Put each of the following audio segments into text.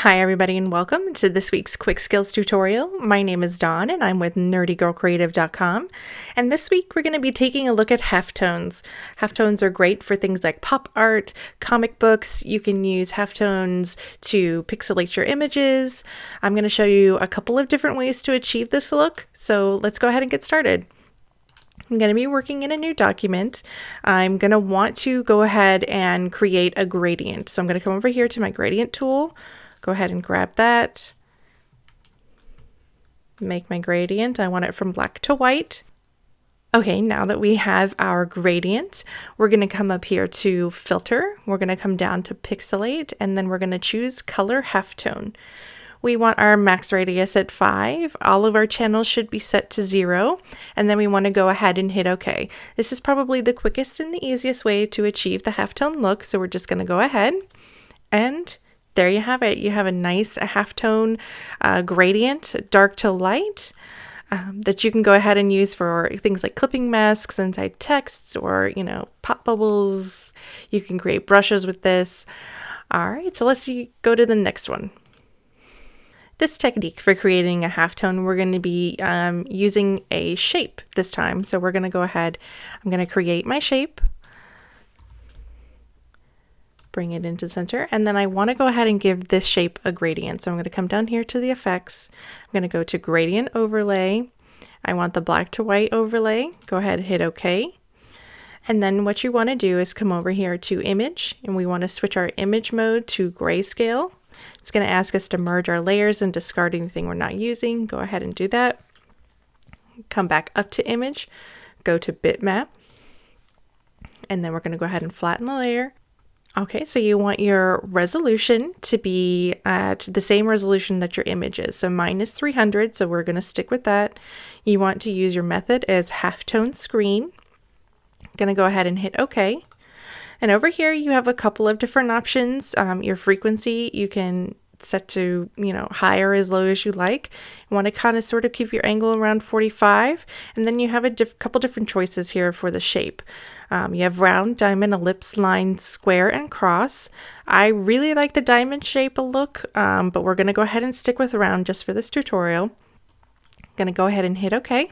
Hi everybody and welcome to this week's Quick Skills tutorial. My name is Dawn and I'm with nerdygirlcreative.com, and this week we're going to be taking a look at halftones. Halftones are great for things like pop art, comic books. You can use halftones to pixelate your images. I'm going to show you a couple of different ways to achieve this look, so let's go ahead and get started. I'm going to be working in a new document. I'm going to want to go ahead and create a gradient. So I'm going to come over here to my gradient tool. Go ahead and grab that. Make my gradient. I want it from black to white. Okay, now that we have our gradient, we're going to come up here to filter. We're going to come down to pixelate, and then we're going to choose color halftone. We want our max radius at 5. All of our channels should be set to 0. And then we want to go ahead and hit OK. This is probably the quickest and the easiest way to achieve the halftone look. So we're just going to go ahead, and there you have it. You have a nice halftone gradient, dark to light, that you can go ahead and use for things like clipping masks inside texts or, pop bubbles. You can create brushes with this. All right, so let's go to the next one. This technique for creating a halftone, we're going to be using a shape this time. So we're going to go ahead, I'm going to create my shape, bring it into the center, and then I want to go ahead and give this shape a gradient. So I'm going to come down here to the effects. I'm going to go to gradient overlay. I want the black to white overlay. Go ahead and hit OK. And then what you want to do is come over here to image, and we want to switch our image mode to grayscale. It's going to ask us to merge our layers and discard anything we're not using. Go ahead and do that. Come back up to image, go to bitmap, and then we're going to go ahead and flatten the layer. Okay, so you want your resolution to be at the same resolution that your image is. So mine is 300, so we're going to stick with that. You want to use your method as halftone screen. Going to go ahead and hit OK. And over here you have a couple of different options. Your frequency you can set to, high or as low as you like. You want to kind of sort of keep your angle around 45. And then you have a couple different choices here for the shape. You have round, diamond, ellipse, line, square, and cross. I really like the diamond shape look, but we're going to go ahead and stick with round just for this tutorial. Going to go ahead and hit OK.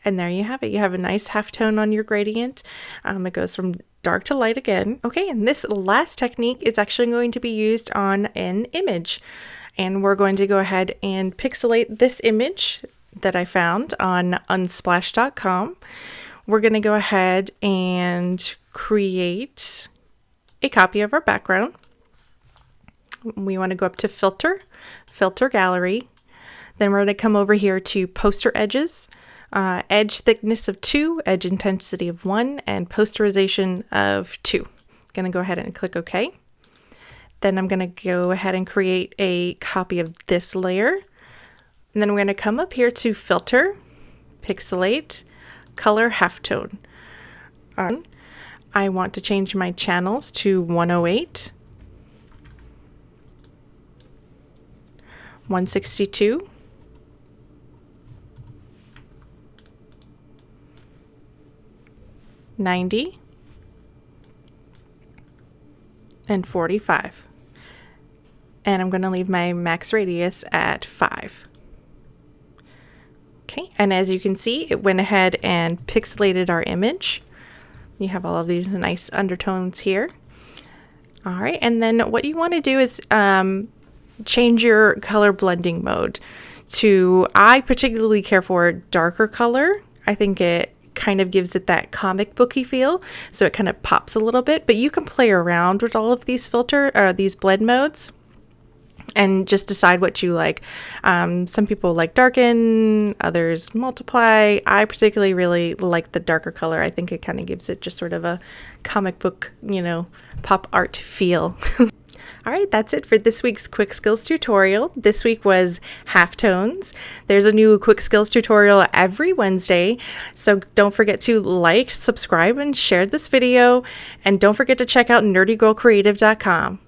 And there you have it. You have a nice halftone on your gradient. It goes from dark to light again. Okay, and this last technique is actually going to be used on an image. And we're going to go ahead and pixelate this image that I found on unsplash.com. We're going to go ahead and create a copy of our background. We want to go up to filter, filter gallery. Then we're going to come over here to poster edges. Edge thickness of 2, edge intensity of 1, and posterization of 2. Going to go ahead and click OK. Then I'm going to go ahead and create a copy of this layer. And then we're going to come up here to filter, pixelate, color halftone. I want to change my channels to 108, 162, 90, and 45. And I'm going to leave my max radius at 5. Okay, and as you can see, it went ahead and pixelated our image. You have all of these nice undertones here. All right, and then what you want to do is change your color blending mode to, I particularly care for darker color. I think it kind of gives it that comic booky feel, so it kind of pops a little bit, but you can play around with all of these these blend modes and just decide what you like. Some people like darken, others multiply. I particularly really like the darker color. I think it kind of gives it just sort of a comic book, pop art feel. All right, that's it for this week's Quick Skills tutorial. This week was halftones. There's a new Quick Skills tutorial every Wednesday, so don't forget to like, subscribe, and share this video. And don't forget to check out nerdygirlcreative.com.